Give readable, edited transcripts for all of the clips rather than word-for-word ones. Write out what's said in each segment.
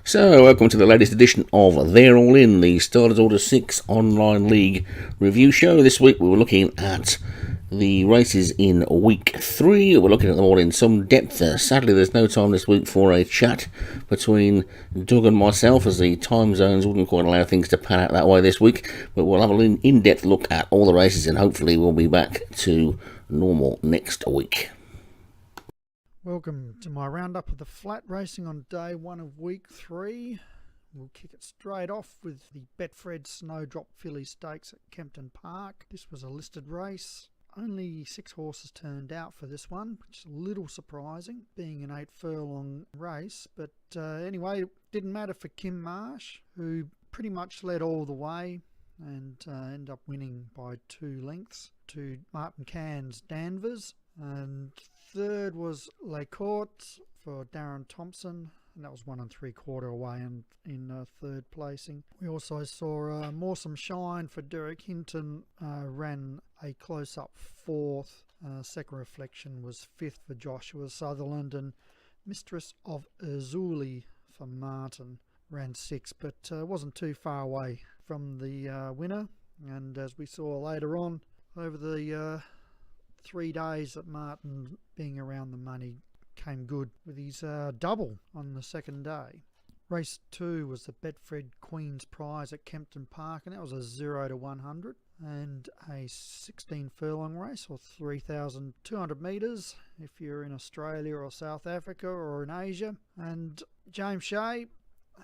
So, welcome to the latest edition of They're All In, the Starters Order 6 online league review show. This week we were looking at the races in week 3. We're looking at them all in some depth. Sadly, there's no time this week for a chat between Doug and myself, as the time zones wouldn't quite allow things to pan out that way this week. But we'll have an in-depth look at all the races, and hopefully we'll be back to normal next week. Welcome to my roundup of the flat racing on day 1 of week 3. We'll kick it straight off with the Betfred Snowdrop Filly Stakes at Kempton Park. This was a listed race. Only 6 horses turned out for this one, which is a little surprising, being an 8 furlong race. But anyway, it didn't matter for Kim Marsh, who pretty much led all the way and ended up winning by 2 lengths to Martin Cairns Danvers. And third was Les Courts for Darren Thompson, and that was 1 3/4 away in third placing. We also saw Moresome Shine for Derek Hinton, ran a close-up 4th. Second Reflection was 5th for Joshua Sutherland, and Mistress of Azuli for Martin ran 6th, but wasn't too far away from the winner. And as we saw later on, over the 3 days that Martin being around the money came good with his double on the second day. Race 2 was the Betfred Queen's Prize at Kempton Park, and that was a 0 to 100 and a 16 furlong race, or 3,200 metres if you're in Australia or South Africa or in Asia. And James Shea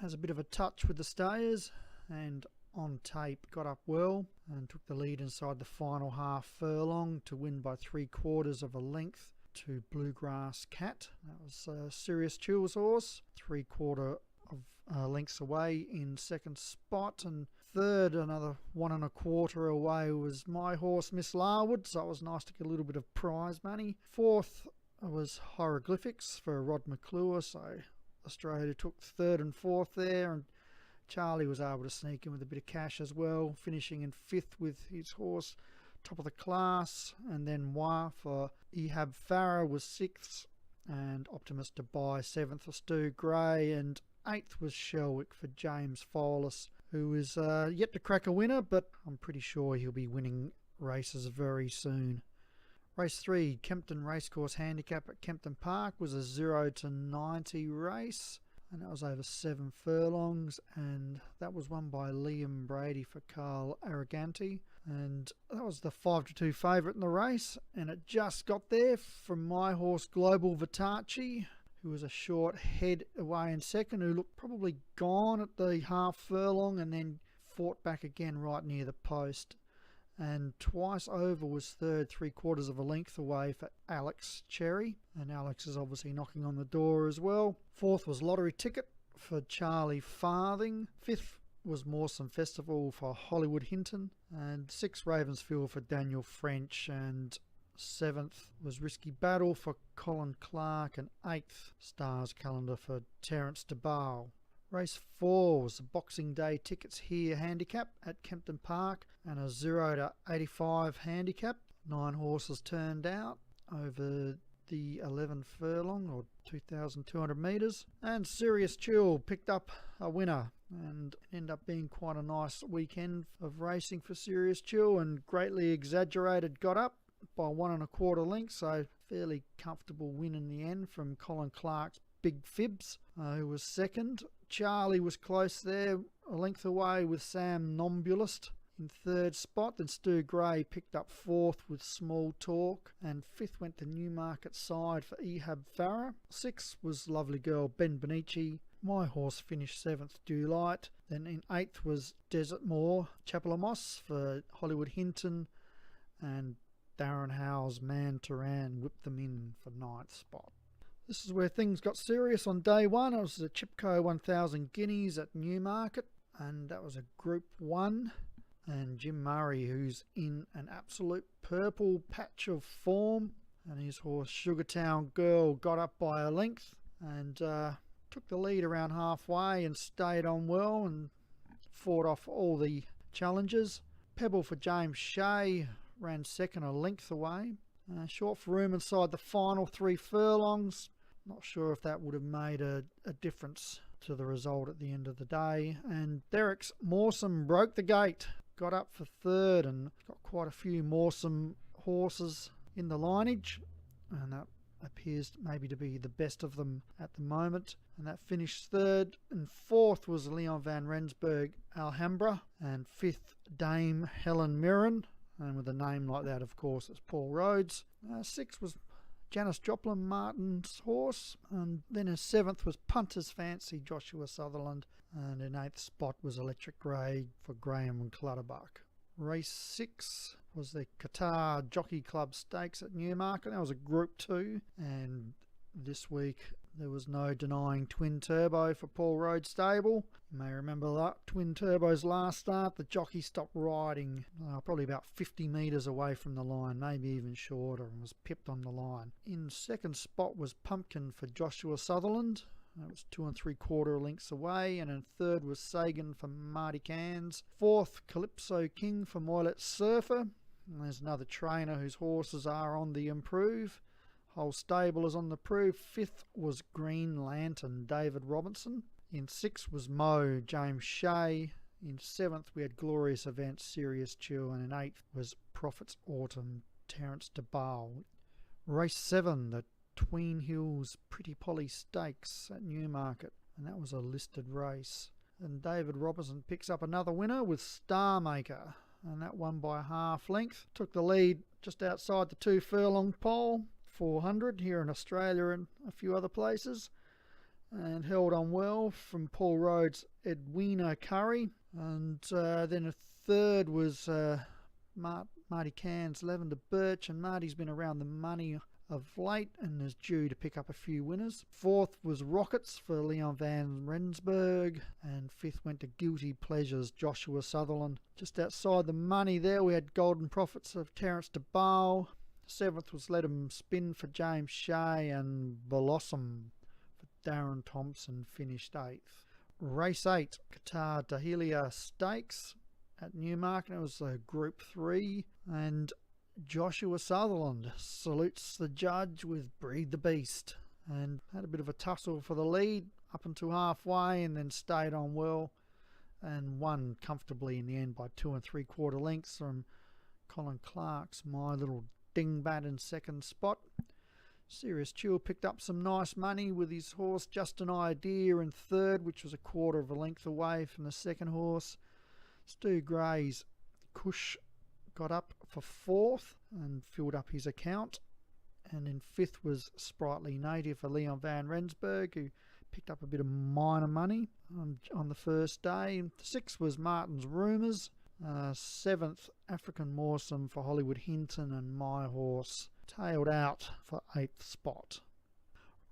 has a bit of a touch with the stayers, and on tape got up well and took the lead inside the final half furlong to win by 3/4 of a length to Bluegrass Cat. That was Sirius Chill's horse, 3/4 of lengths away in second spot. And third, another 1 1/4 away, was my horse Miss Larwood, so it was nice to get a little bit of prize money. Fourth was Hieroglyphics for Rod McClure, so Australia took third and fourth there, and Charlie was able to sneak in with a bit of cash as well, finishing in 5th with his horse Top of the Class. And then Moi for Ehab Farah was 6th, and Optimus Dubai 7th for Stu Gray, and 8th was Shelwick for James Follis, who is yet to crack a winner, but I'm pretty sure he'll be winning races very soon. Race 3, Kempton Racecourse Handicap at Kempton Park, was a 0 to 90 race, and that was over 7 furlongs, and that was won by Liam Brady for Carl Arroganti, and that was the 5 to 2 favourite in the race. And it just got there from my horse Global Vitachi, who was a short head away in second, who looked probably gone at the half furlong, and then fought back again right near the post. And Twice Over was third, 3/4 of a length away for Alex Cherry, and Alex is obviously knocking on the door as well. Fourth was Lottery Ticket for Charlie Farthing. 5th was Moresome Festival for Hollywood Hinton, and 6th Ravensfield for Daniel French, and 7th was Risky Battle for Colin Clark, and 8th Stars Calendar for Terence DeBarle. Race 4 was the Boxing Day Tickets Here handicap at Kempton Park, and a 0 to 85 handicap. 9 horses turned out over the 11 furlong, or 2,200 metres, and Sirius Chill picked up a winner, and ended up being quite a nice weekend of racing for Sirius Chill, and Greatly Exaggerated got up by 1 1/4 lengths, so fairly comfortable win in the end from Colin Clark's Big Fibs, who was second. Charlie was close there, a length away with Sam Nombulist in third spot. Then Stu Gray picked up 4th with Small Talk, and 5th went to Newmarket Side for Ehab Farah. 6th was Lovely Girl Ben Benici. My horse finished 7th, Delight. Then in 8th was Desert Moor Chapelamos for Hollywood Hinton, and Darren Howe's Man Turan whipped them in for 9th spot. This is where things got serious on day 1. It was the Chipco 1000 Guineas at Newmarket, and that was a Group 1. And Jim Murray, who's in an absolute purple patch of form, and his horse Sugartown Girl got up by a length and took the lead around halfway and stayed on well and fought off all the challenges. Pebble for James Shea ran second, a length away. Short for room inside the final 3 furlongs. Not sure if that would have made a difference to the result at the end of the day. And Derek's Mawsome broke the gate, got up for third, and got quite a few Mawsome horses in the lineage, and that appears maybe to be the best of them at the moment. And that finished third, and fourth was Leon van Rensburg Alhambra, and fifth Dame Helen Mirren, and with a name like that, of course, it's Paul Rhodes. Sixth was Janice Joplin Martin's horse, and then in seventh was Punter's Fancy Joshua Sutherland, and in eighth spot was Electric Grey for Graham Clutterbuck. Race 6 was the Qatar Jockey Club Stakes at Newmarket. That was a Group 2, and this week there was no denying Twin Turbo for Paul Rhodes stable. You may remember that Twin Turbo's last start, the jockey stopped riding probably about 50 metres away from the line, maybe even shorter, and was pipped on the line. In second spot was Pumpkin for Joshua Sutherland. That was 2 3/4 lengths away, and in third was Sagan for Marty Cairns. Fourth, Calypso King for Moylet Surfer. And there's another trainer whose horses are on the improve. Whole stable is on the prove. Fifth was Green Lantern, David Robinson. In sixth was Mo, James Shea. In seventh we had Glorious Event, Serious Chill, and in eighth was Prophet's Autumn, Terence de Bale. Race 7, the Tween Hills Pretty Polly Stakes at Newmarket, and that was a listed race. And David Robinson picks up another winner with Star Maker, and that won by half length. Took the lead just outside the 2 furlong pole, 400 here in Australia and a few other places, and held on well from Paul Rhodes' Edwina Curry. And then a third was Marty Cairns' Lavender Birch, and Marty's been around the money of late and is due to pick up a few winners. Fourth was Rockets for Leon van Rensburg, and fifth went to Guilty Pleasures, Joshua Sutherland. Just outside the money there we had Golden Profits of Terence de Bale. Seventh was Let 'Em Spin for James Shea, and Blossom for Darren Thompson finished eighth. Race 8, Qatar Dahlia Stakes at Newmarket. It was a Group 3, and Joshua Sutherland salutes the judge with Breed the Beast, and had a bit of a tussle for the lead up until halfway, and then stayed on well and won comfortably in the end by 2 3/4 lengths from Colin Clark's My Little Dingbat in second spot. Serious Chill picked up some nice money with his horse Just an Idea in third, which was 1/4 length away from the second horse. Stu Gray's Kush got up for fourth and filled up his account, and in fifth was Sprightly Native for Leon van Rensburg, who picked up a bit of minor money on the first day. Sixth was Martin's Rumours. Seventh, African Mawsome for Hollywood Hinton, and My Horse tailed out for eighth spot.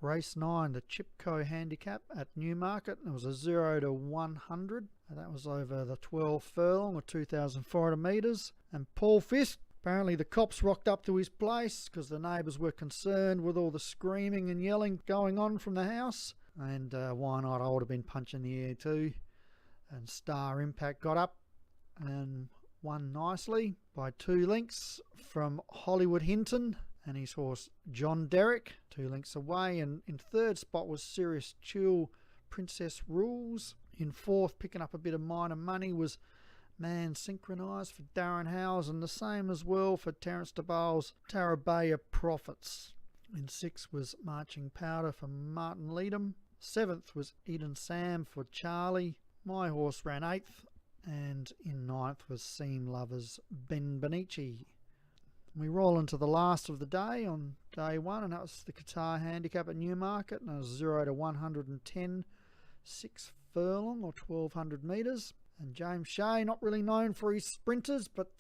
Race 9, the Chipco Handicap at Newmarket. It was a 0 to 100. That was over the 12 furlong or 2,400 metres. And Paul Fisk, apparently the cops rocked up to his place because the neighbours were concerned with all the screaming and yelling going on from the house. And why not? I would have been punching the air too. And Star Impact got up and won nicely by 2 lengths from Hollywood Hinton and his horse John Derrick, 2 lengths away. And in third spot was Serious Chill, Princess Rules. In fourth, picking up a bit of minor money, was Man Synchronised for Darren Howes, and the same as well for Terence de Bale's Tarabaya Profits. In sixth was Marching Powder for Martin Leadham. Seventh was Eden Sam for Charlie. My Horse ran eighth, and in ninth was Seam Lovers Ben Benici. We roll into the last of the day on day 1, and that was the Qatar Handicap at Newmarket, and it was 0 to 110, 6 furlong or 1,200 metres. And James Shea, not really known for his sprinters, but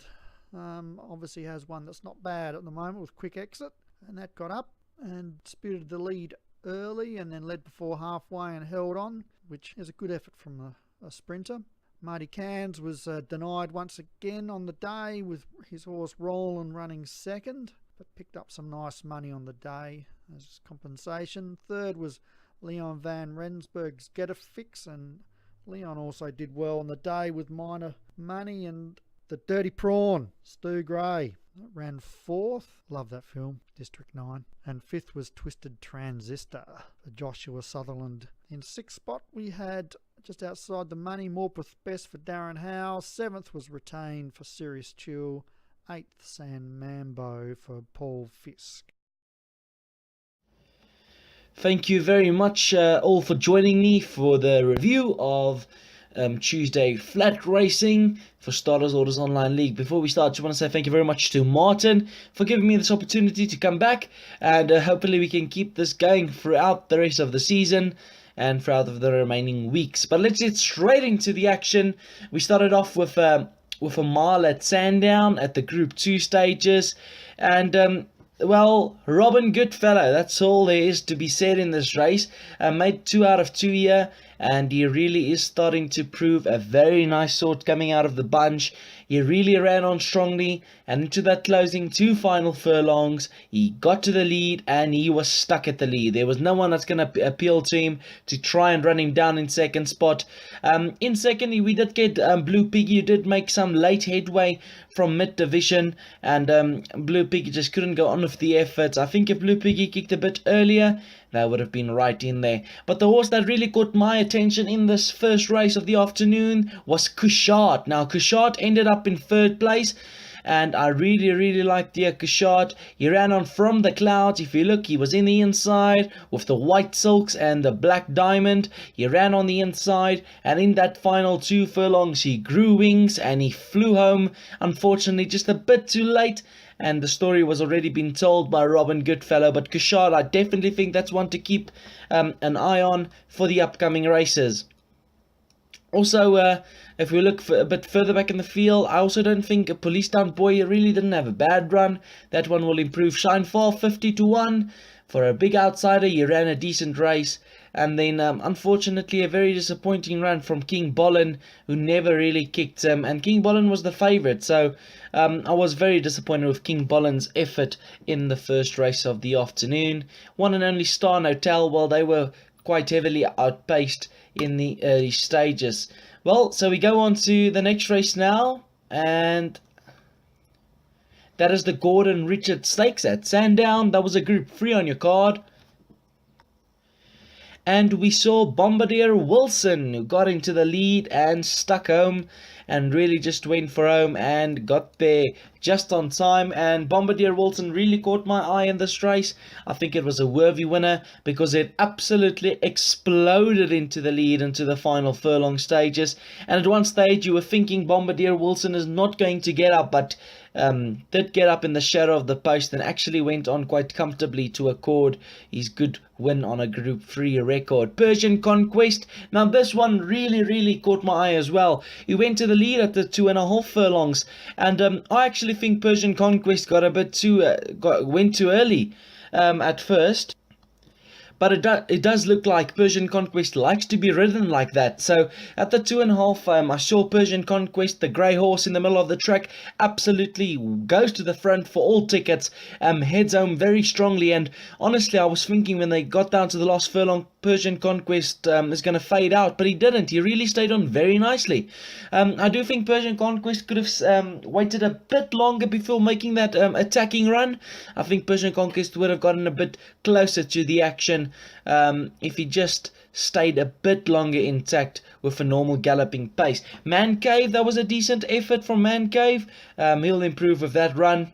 obviously has one that's not bad at the moment with Quick Exit, and that got up and spirited the lead early and then led before halfway and held on, which is a good effort from a sprinter. Marty Cairns was denied once again on the day with his horse Roland running second, but picked up some nice money on the day as compensation. Third was Leon van Rensburg's Get a Fix, and Leon also did well on the day with minor money. And the Dirty Prawn, Stu Gray, ran fourth. Love that film, District 9. And fifth was Twisted Transistor for Joshua Sutherland. In sixth spot, we had just outside the money, Morpeth Best for Darren Howe. Seventh was Retained for Serious Chill. Eighth, San Mambo for Paul Fisk. Thank you very much all for joining me for the review of Tuesday flat racing for Starters Orders Online League. Before we start, I just want to say thank you very much to Martin for giving me this opportunity to come back, and hopefully we can keep this going throughout the rest of the season and throughout the remaining weeks. But let's get straight into the action. We started off with a mile at Sandown at the Group 2 stages, and well, Robin Goodfellow, that's all there is to be said in this race. Made 2 out of 2 here, and he really is starting to prove a very nice sort coming out of the bunch. He really ran on strongly, and into that closing 2 final furlongs, he got to the lead and he was stuck at the lead. There was no one that's going to appeal to him to try and run him down in second spot. In second, we did get Blue Piggy, who did make some late headway from mid-division, and Blue Piggy just couldn't go on with the effort. I think if Blue Piggy kicked a bit earlier, that would have been right in there. But the horse that really caught my attention in this first race of the afternoon was Kushart. Now, Kushart ended up in third place, and I really liked dear Kushart. He ran on from the clouds. If you look, he was in the inside with the white silks and the black diamond. He ran on the inside, and in that final 2 furlongs, he grew wings and he flew home. Unfortunately, just a bit too late, and the story was already been told by Robin Goodfellow. But Kushart, I definitely think that's one to keep an eye on for the upcoming races. Also, if we look a bit further back in the field, I also don't think Police Town Boy really didn't have a bad run. That one will improve. Shinefall 50-1 for a big outsider. He ran a decent race. And then, unfortunately, a very disappointing run from King Bolin, who never really kicked him. And King Bolin was the favourite. So, I was very disappointed with King Bolin's effort in the first race of the afternoon. One and only Star Hotel, well, they were quite heavily outpaced in the early stages. Well, so we go on to the next race now. And that is the Gordon Richard Stakes at Sandown. That was a Group 3 on your card. And we saw Bombardier Wilson, who got into the lead and stuck home and really just went for home and got there just on time. And Bombardier Wilson really caught my eye in this race. I think it was a worthy winner because it absolutely exploded into the lead into the final furlong stages. And at one stage you were thinking Bombardier Wilson is not going to get up, but did get up in the shadow of the post and actually went on quite comfortably to accord his good win on a Group 3 record. Persian Conquest, now this one really caught my eye as well. He went to the lead at the 2.5 furlongs, and I actually think Persian Conquest got a bit too went too early at first. But it does look like Persian Conquest likes to be ridden like that. So at the 2.5, I saw Persian Conquest, the grey horse in the middle of the track, absolutely goes to the front for all tickets, heads home very strongly. And honestly, I was thinking when they got down to the last furlong, Persian Conquest is going to fade out, but he didn't. He really stayed on very nicely. I do think Persian Conquest could have waited a bit longer before making that attacking run. I think Persian Conquest would have gotten a bit closer to the action if he just stayed a bit longer intact with a normal galloping pace. Man Cave, that was a decent effort from Man Cave. He'll improve with that run.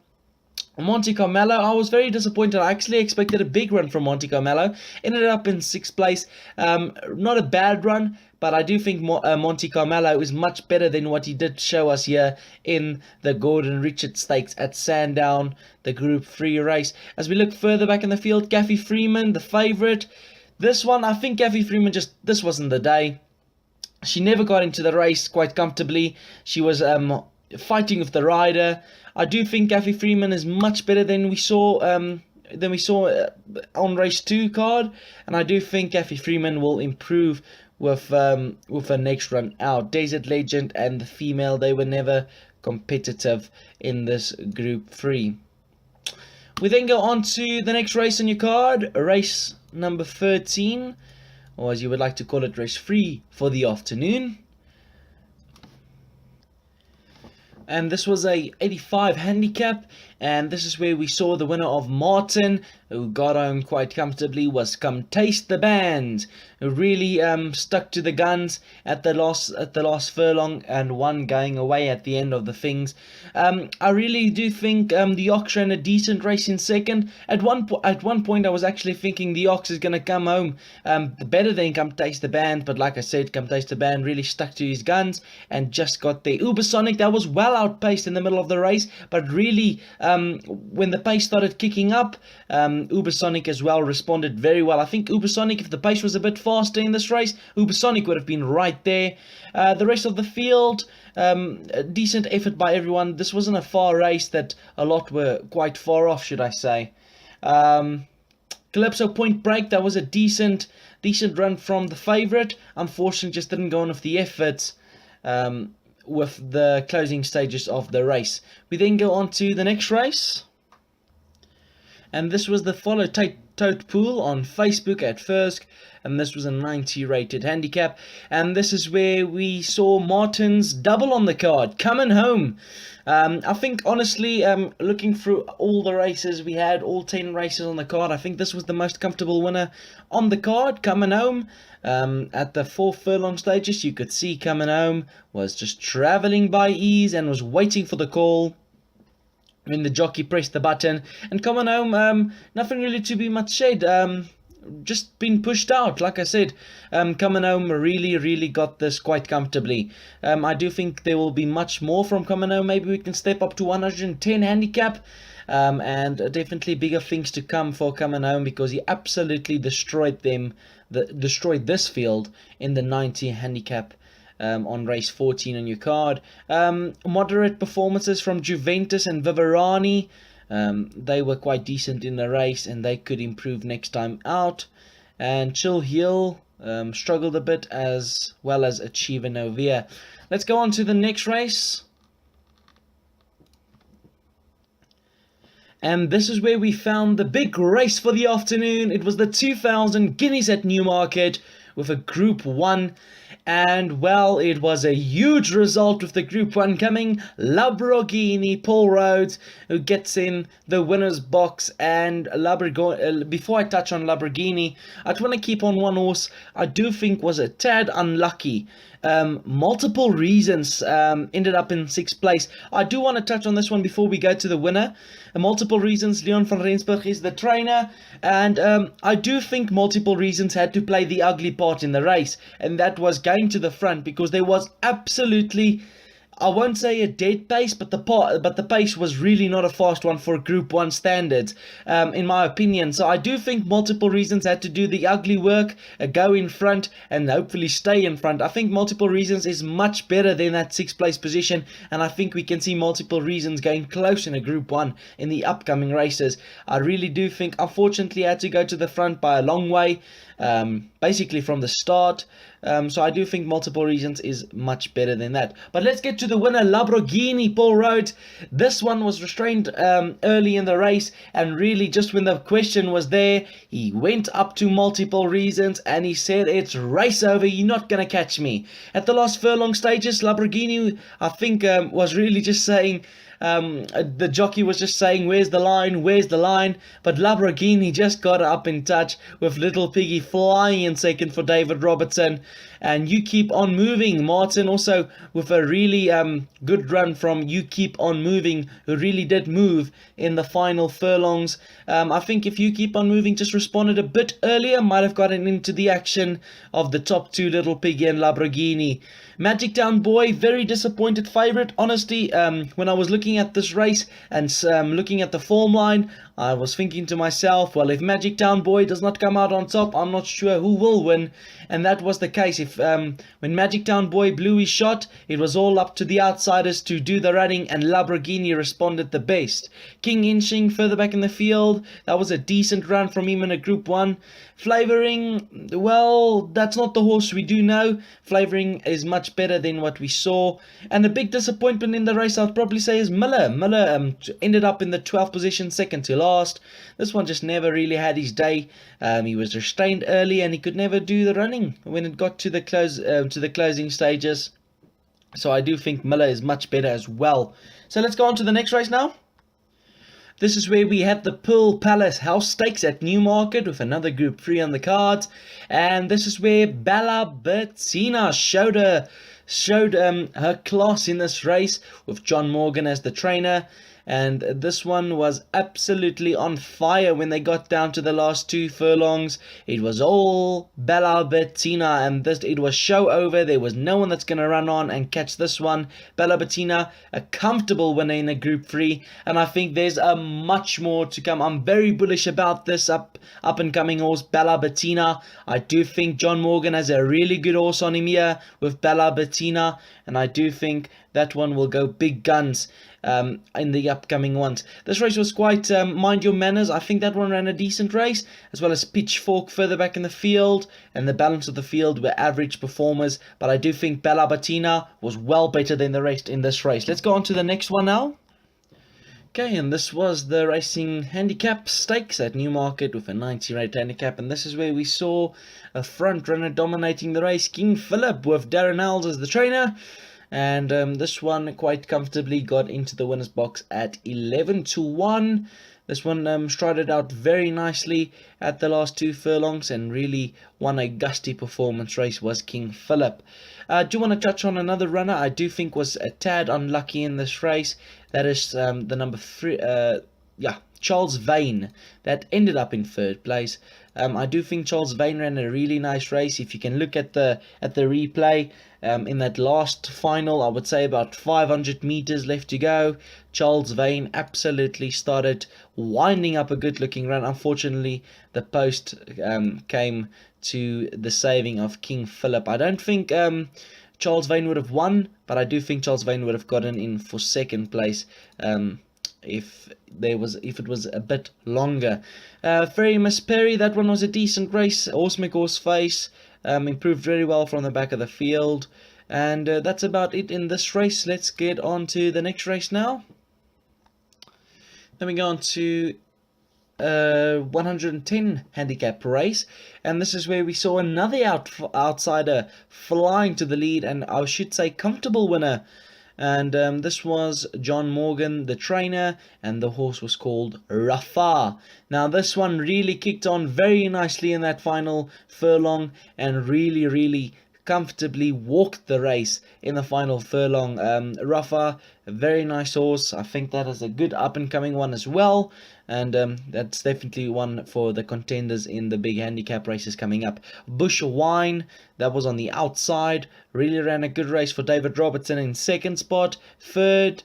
Monte Carmelo, I was very disappointed. I actually expected a big run from Monte Carmelo. Ended up in 6th place. Not a bad run, but I do think Monte Carmelo is much better than what he did show us here in the Gordon Richard Stakes at Sandown, the Group 3 race. As we look further back in the field, Kathy Freeman, the favourite. This one, I think Kathy Freeman this wasn't the day. She never got into the race quite comfortably. She was fighting with the rider. I do think Kathy Freeman is much better than we saw on race 2 card, and I do think Kathy Freeman will improve with her next run out. Desert Legend and the female, they were never competitive in this Group 3. We then go on to the next race on your card, race number 13, or as you would like to call it, race 3 for the afternoon. And this was a 85 handicap, And this is where we saw the winner of Martin, who got home quite comfortably, was Come Taste the Band, who really stuck to the guns at the last furlong and won going away at the end of the things. I really do think the Ox ran a decent race in second. At one point I was actually thinking the Ox is going to come home better than Come Taste the Band, but like I said, Come Taste the Band really stuck to his guns and just got there. Ubersonic, that was well outpaced in the middle of the race, but really when the pace started kicking up, Ubersonic as well responded very well. I think Ubersonic, if the pace was a bit faster in this race, Ubersonic would have been right there. The rest of the field, a decent effort by everyone. This wasn't a far race that a lot were quite far off, should I say. Calypso Point Break, that was a decent run from the favourite. Unfortunately, just didn't go on with the efforts with the closing stages of the race. We then go on to the next race. And this was the Follow Tote Pool on Facebook at first, and this was a 90 rated handicap, and this is where we saw Martin's double on the card, Coming Home. I think honestly, looking through all the races we had, all 10 races on the card, I think this was the most comfortable winner on the card, Coming Home. At the 4 furlong stages, you could see Coming Home was just travelling by ease and was waiting for the call when the jockey pressed the button. And Coming Home, nothing really to be much said, just been pushed out. Like I said, Coming Home really got this quite comfortably. I do think there will be much more from Coming Home. Maybe we can step up to 110 handicap, and definitely bigger things to come for Coming Home, because he absolutely destroyed this field in the 90 handicap. On race 14 on your card. Moderate performances from Juventus and Viverani. They were quite decent in the race, and they could improve next time out. And Chill Hill struggled a bit, as well as Achiever Novia. Let's go on to the next race. And this is where we found the big race for the afternoon. It was the 2000 Guineas at Newmarket with a Group 1. And well, it was a huge result with the Group 1 coming. Lamborghini, Paul Rhodes, who gets in the winner's box. And before I touch on Lamborghini, I just want to keep on one horse I do think was a tad unlucky. Multiple reasons ended up in 6th place. I do want to touch on this one before we go to the winner. Multiple reasons, Leon van Rensburg is the trainer, and I do think multiple reasons had to play the ugly part in the race, and that was going to the front, because there was absolutely, I won't say a dead pace, but the pace was really not a fast one for Group 1 standards, in my opinion. So I do think multiple reasons had to do the ugly work, go in front, and hopefully stay in front. I think multiple reasons is much better than that 6th place position, and I think we can see multiple reasons going close in a Group 1 in the upcoming races. I really do think, unfortunately, I had to go to the front by a long way, basically from the start. So I do think multiple reasons is much better than that. But let's get to the winner, Lamborghini, Paul Rhodes. This one was restrained early in the race, and really just when the question was there, he went up to multiple reasons and he said, it's race over, you're not going to catch me. At the last furlong stages, Lamborghini, I think, was really just saying, the jockey was just saying, where's the line, but Lamborghini just got up in touch with Little Piggy flying in second for David Robertson. And You Keep On Moving, Martin also with a really good run from You Keep On Moving, who really did move in the final furlongs. I think if You Keep On Moving just responded a bit earlier, might have gotten into the action of the top two, Little Piggy and Lamborghini. Magic Town Boy, very disappointed favourite. Honestly, when I was looking at this race and looking at the form line, I was thinking to myself, well, if Magic Town Boy does not come out on top, I'm not sure who will win. And that was the case. If when Magic Town Boy blew his shot, it was all up to the outsiders to do the running, and Lamborghini responded the best. King Inching further back in the field, that was a decent run from him in a Group 1. Flavoring, well, that's not the horse we do know. Flavoring is much better than what we saw. And a big disappointment in the race, I'd probably say, is Miller. Miller ended up in the 12th position, second to last. This one just never really had his day. He was restrained early and he could never do the running when it got to the closing stages. So I do think Miller is much better as well. So let's go on to the next race now. This is where we had the Pearl Palace House Stakes at Newmarket with another Group 3 on the cards. And this is where Bella Bettina showed her class in this race with John Morgan as the trainer. And this one was absolutely on fire when they got down to the last 2 furlongs. It was all Bella Bettina, and it was show over. There was no one that's going to run on and catch this one. Bella Bettina, a comfortable winner in a Group 3, and I think there's a much more to come. I'm very bullish about this up and coming horse, Bella Bettina. I do think John Morgan has a really good horse on him here with Bella Bettina, and I do think that one will go big guns in the upcoming ones. This race was quite mind your manners. I think that one ran a decent race, as well as Pitchfork further back in the field, and the balance of the field were average performers, but I do think Bella Bettina was well better than the rest in this race. Let's go on to the next one now. Okay, and this was the Racing Handicap Stakes at Newmarket with a 90 rate handicap, and this is where we saw a front runner dominating the race, King Philip, with Darren Howells as the trainer. And this one quite comfortably got into the winner's box at 11-1. This one strided out very nicely at the last 2 furlongs and really won a gusty performance race was King Philip. I do want to touch on another runner I do think was a tad unlucky in this race. That is the number 3, Charles Vane, that ended up in 3rd place. I do think Charles Vane ran a really nice race. If you can look at the replay, in that last final, I would say about 500 meters left to go, Charles Vane absolutely started winding up a good looking run. Unfortunately, the post came to the saving of King Philip. I don't think Charles Vane would have won, but I do think Charles Vane would have gotten in for 2nd place if it was a bit longer. Ferry Miss Perry, that one was a decent race. Horse McHorse Face improved very well from the back of the field, and that's about it in this race. Let's get on to the next race now. Then we go on to 110 handicap race, and this is where we saw another outsider flying to the lead, and I should say comfortable winner. And this was John Morgan, the trainer, and the horse was called Rafa. Now this one really kicked on very nicely in that final furlong and really comfortably walked the race in the final furlong. Rafa, a very nice horse. I think that is a good up and coming one as well, and that's definitely one for the contenders in the big handicap races coming up. Bush Wine, that was on the outside, really ran a good race for David Robertson in 2nd spot. 3rd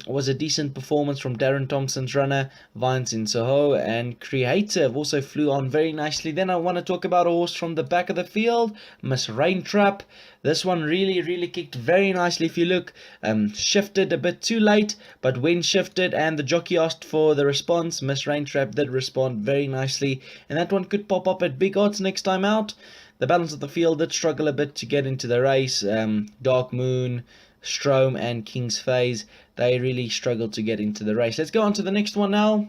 was a decent performance from Darren Thompson's runner, Vines in Soho, and Creative also flew on very nicely. Then I want to talk about a horse from the back of the field, Miss Raintrap. This one really kicked very nicely. If you look, shifted a bit too late, but when shifted and the jockey asked for the response, Miss Raintrap did respond very nicely, and that one could pop up at big odds next time out. The balance of the field did struggle a bit to get into the race. Dark Moon, Strom and King's Phase, they really struggled to get into the race. Let's go on to the next one now.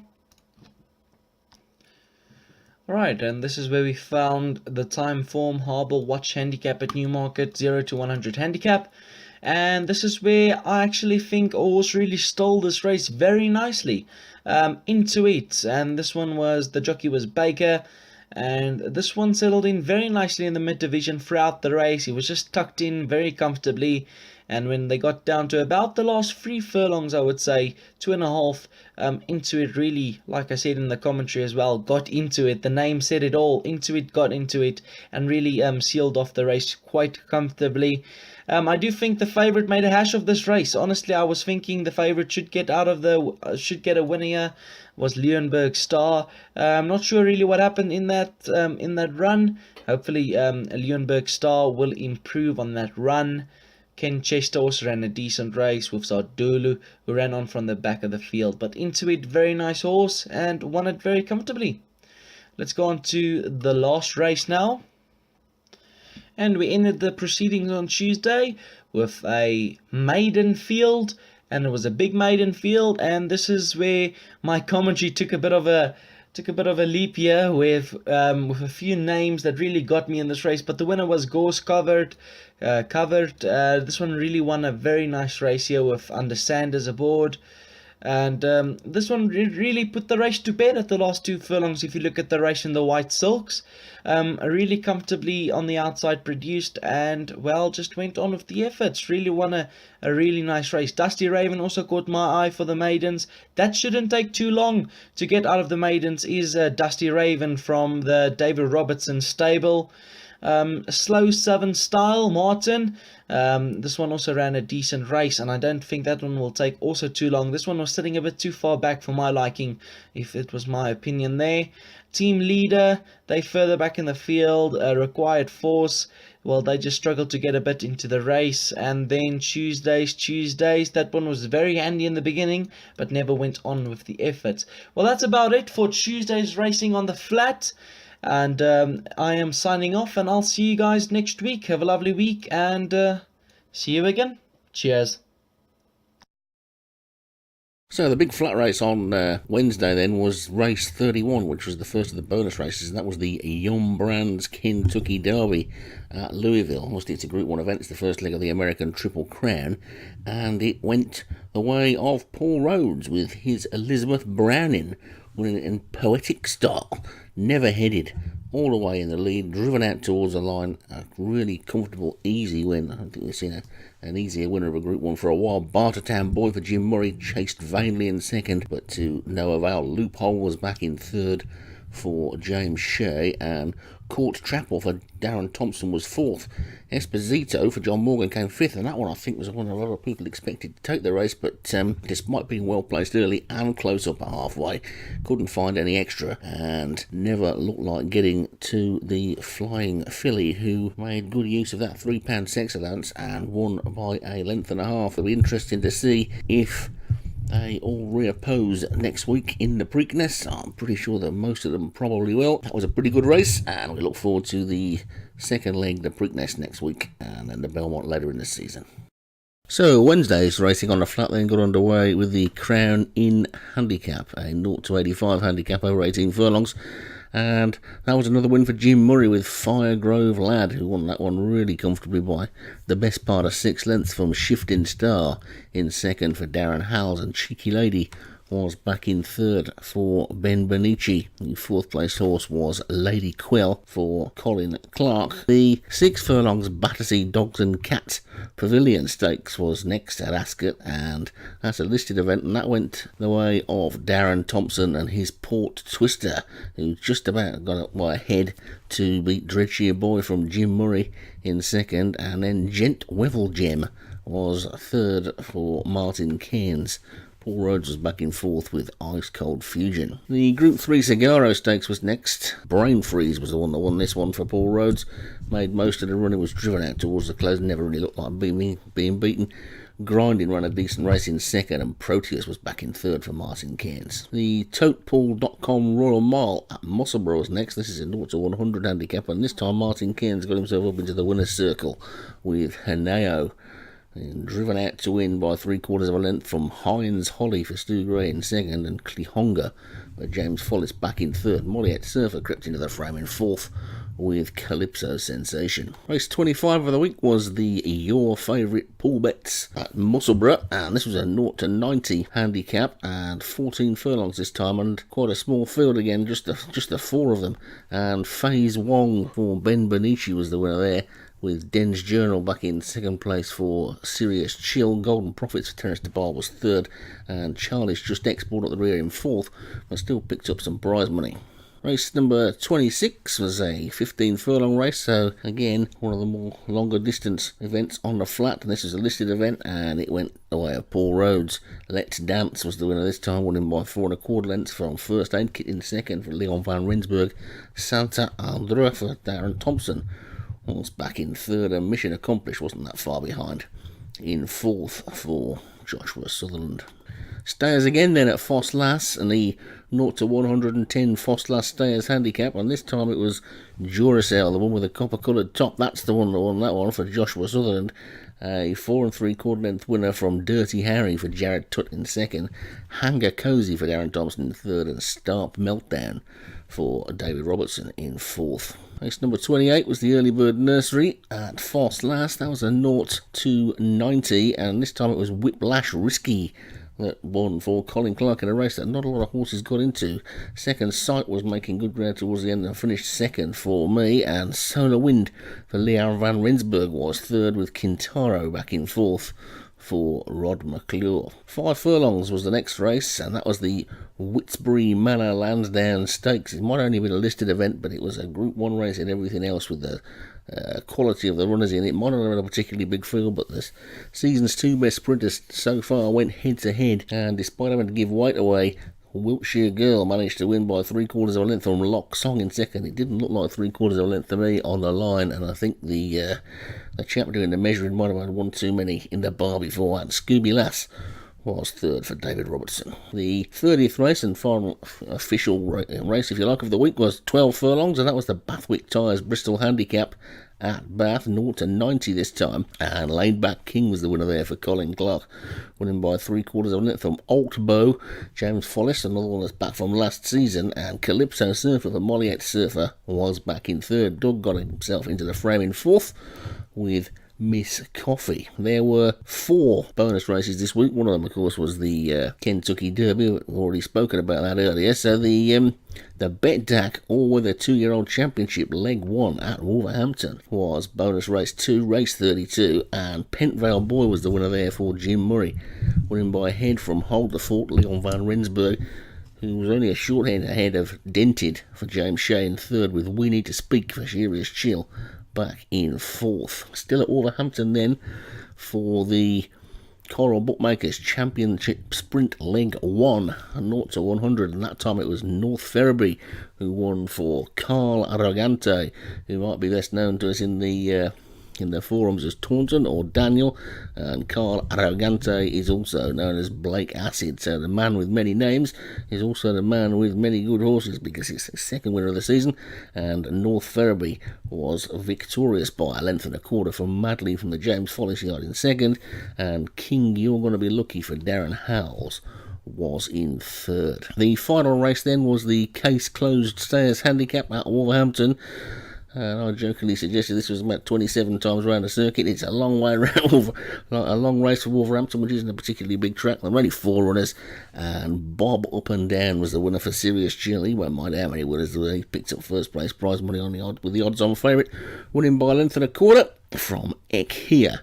Alright, and this is where we found the Time Form Harbour Watch handicap at Newmarket, 0-100 handicap. And this is where I actually think a horse really stole this race very nicely. Into it, and this one was, the jockey was Baker. And this one settled in very nicely in the mid division throughout the race. He was just tucked in very comfortably, and when they got down to about the last 3 furlongs, I would say 2.5, into it, really, like I said in the commentary as well, got into it. The name said it all. Into it, got into it, and really sealed off the race quite comfortably. I do think the favourite made a hash of this race. Honestly, I was thinking the favourite should get a winner here. Was Leonberg Star. I'm not sure really what happened in that run. Hopefully, Leonberg Star will improve on that run. Ken Chester also ran a decent race with Zardulu, who ran on from the back of the field. But Into It, very nice horse, and won it very comfortably. Let's go on to the last race now. And we ended the proceedings on Tuesday with a maiden field, and it was a big maiden field, and this is where my commentary took a bit of a leap here with a few names that really got me in this race. But the winner was Gorse Covered. This one really won a very nice race here with Under Sanders aboard. And this one really put the race to bed at the last 2 furlongs. If you look at the race in the white silks, really comfortably on the outside produced, and well, just went on with the efforts. Really won a really nice race. Dusty Raven also caught my eye for the maidens. That shouldn't take too long to get out of the maidens. Is Dusty Raven from the David Robertson stable. Slow Southern Style, Martin. This one also ran a decent race, and I don't think that one will take also too long. This one was sitting a bit too far back for my liking, if it was my opinion there. Team Leader, they further back in the field. Required Force, well, they just struggled to get a bit into the race. And then Tuesdays, that one was very handy in the beginning, but never went on with the effort. Well, that's about it for Tuesday's racing on the flat. And I am signing off, and I'll see you guys next week. Have a lovely week, and see you again. Cheers. So the big flat race on Wednesday then was race 31, which was the first of the bonus races, and that was the Yum Brands Kentucky Derby at Louisville. Obviously it's a Group 1 event, it's the first leg of the American Triple Crown, and it went the way of Paul Rhodes with his Elizabeth Browning winning in poetic style. Never headed, all the way in the lead, driven out towards the line. A really comfortable, easy win. I don't think we've seen an easier winner of a Group 1 for a while. Bartertown Boy for Jim Murray chased vainly in second, but to no avail. Loophole was back in third for James Shea, and Court Trapple for Darren Thompson was fourth. Esposito for John Morgan came fifth, and that one I think was one a lot of people expected to take the race, but despite being well placed early and close up at halfway, couldn't find any extra and never looked like getting to the Flying Filly, who made good use of that £3 sex allowance and won by a length and a half. It'll be interesting to see if they all reoppose next week in the Preakness. I'm pretty sure that most of them probably will. That was a pretty good race, and we look forward to the second leg, the Preakness, next week, and then the Belmont later in the season. So Wednesday's racing on the flat then got underway with the Crown Inn Handicap, a 0-85 handicap over 18 furlongs. And that was another win for Jim Murray with Firegrove Lad, who won that one really comfortably by the best part of 6 lengths from Shifting Star in second for Darren Howells, and Cheeky Lady was back in third for Ben Benici. The fourth place horse was Lady Quill for Colin Clark. The 6 furlongs Battersea Dogs and Cats Pavilion Stakes was next at Ascot, and that's a listed event, and that went the way of Darren Thompson and his Port Twister, who just about got up ahead to beat Dreadshire Boy from Jim Murray in second, and then Gent Wevel Gem was third for Martin Cairns. Paul Rhodes was back in fourth with Ice Cold Fusion. The Group 3 Sagaro Stakes was next. Brain Freeze was the one that won this one for Paul Rhodes. Made most of the run, it was driven out towards the close, never really looked like being beaten. Grinding ran a decent race in second, and Proteus was back in third for Martin Cairns. The Totepool.com Royal Mile at Musselburgh was next. This is a 0-100 handicap, and this time Martin Cairns got himself up into the winner's circle with Henao. And driven out to win by 3/4 of a length from Hines Holly for Stu Gray in second, and Clihonga for James Follis back in third. Molliet Surfer crept into the frame in fourth with Calypso Sensation. Race 25 of the week was the Your Favourite Pool Bets at Musselburgh, and this was a 0-90 handicap and 14 furlongs this time, and quite a small field again, just the 4 of them. And Faze Wong for Ben Benici was the winner there, with Den's Journal back in second place for Sirius Chill. Golden Profits for Terence DeBar was third, and Charlie's Just Export at the rear in fourth, but still picked up some prize money. Race number 26 was a 15 furlong race, so again one of the more longer distance events on the flat, and this is a listed event, and it went the way of Paul Rhodes. Let's Dance was the winner this time, winning by 4 1/4 lengths from First Aid Kit in second for Leon van Rensburg. Santa Andrea for Darren Thompson was back in third, and Mission Accomplished wasn't that far behind in fourth for Joshua Sutherland. Stayers again then at Foss Lass, and the 0-110 Foss Lass Stayers handicap, and this time it was Duracell, the one with the copper coloured top. That's the one that won that one for Joshua Sutherland. A 4 3/4 length winner from Dirty Harry for Jared Tutt in second. Hanger Cozy for Darren Thompson in third, and Starp Meltdown for David Robertson in fourth. Race number 28 was the Early Bird Nursery at Foss Lass. That was a 0-90, and this time it was Whiplash Risky that won for Colin Clark in a race that not a lot of horses got into. Second, Sight was making good ground towards the end and finished second for me, and Solar Wind for Leon van Rensburg was third, with Kintaro back in fourth for Rod McClure. 5 furlongs was the next race, and that was the Whitsbury Manor Lansdowne Stakes. It might only have been a listed event, but it was a Group 1 race and everything else with the quality of the runners in it. Might not have been a particularly big field, but the season's 2 best sprinters so far went head to head, and despite having to give weight away, Wiltshire Girl managed to win by 3/4 of a length from Lock Song in second. It didn't look like 3/4 of a length to me on the line, and I think the chap doing the measuring might have had one too many in the bar before, and Scooby Lass was third for David Robertson. The 30th race and final official race, if you like, of the week was 12 furlongs, and that was the Bathwick Tyres Bristol Handicap at Bath, 0 to 90 this time, and Laid Back King was the winner there for Colin Clark, winning by 3/4 of a length from Altbow. James Follis, another one that's back from last season, and Calypso Surfer for Molliette Surfer was back in third. Doug got himself into the frame in fourth with Miss Coffee. There were 4 bonus races this week. One of them, of course, was the Kentucky Derby. We've already spoken about that earlier. So the Betdaq All-Weather 2-Year-Old Championship Leg 1 at Wolverhampton was bonus race 2, race 32, and Pentvale Boy was the winner there for Jim Murray, winning by a head from Hold the Fort, Leon van Rensburg, who was only a short head ahead of Dented for James Shea in third, with We Need to Speak for Serious Chill back in fourth. Still at Wolverhampton then for the Coral Bookmakers Championship Sprint Leg 1, 0 to 100, and that time it was North Ferriby who won for Carl Arrogante, who might be best known to us in the forums as Taunton or Daniel, and Carl Arrogante is also known as Blake Acid. So the man with many names is also the man with many good horses, because it's the second winner of the season, and North Ferriby was victorious by a length and a quarter from Madley from the James Follis yard in second, and King You're Gonna Be Lucky for Darren Howells was in third. The final race then was the Case Closed Stayers Handicap at Wolverhampton. And I jokingly suggested this was about 27 times around the circuit. It's a long way around, a long race for Wolverhampton, which isn't a particularly big track. There were only 4 runners, and Bob Up and Down was the winner for Serious Chill. He won't mind how many winners there were. He picked up first place prize money on the odd with the odds-on favourite, winning by a length and a quarter from Ekhia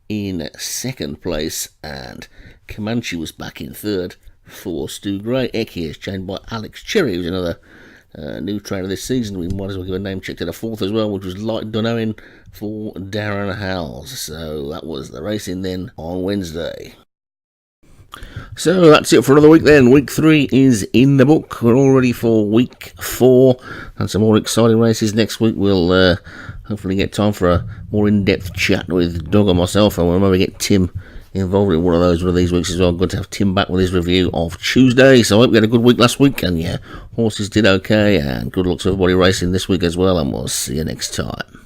in second place, and Comanche was back in third for Stu Gray. Ekhia is trained by Alex Cherry, who's another new trainer this season. We might as well give a name check to the fourth as well, which was Light Dunowin for Darren Howells. So that was the racing then on Wednesday. So that's it for another week then. Week 3 is in the book. We're all ready for week 4 and some more exciting races. Next week we'll hopefully get time for a more in-depth chat with Doug and myself, and we'll maybe get Tim involved in one of these weeks as well. Good to have Tim back with his review of Tuesday. So I hope you had a good week last week, and yeah, horses did okay, and good luck to everybody racing this week as well, and we'll see you next time.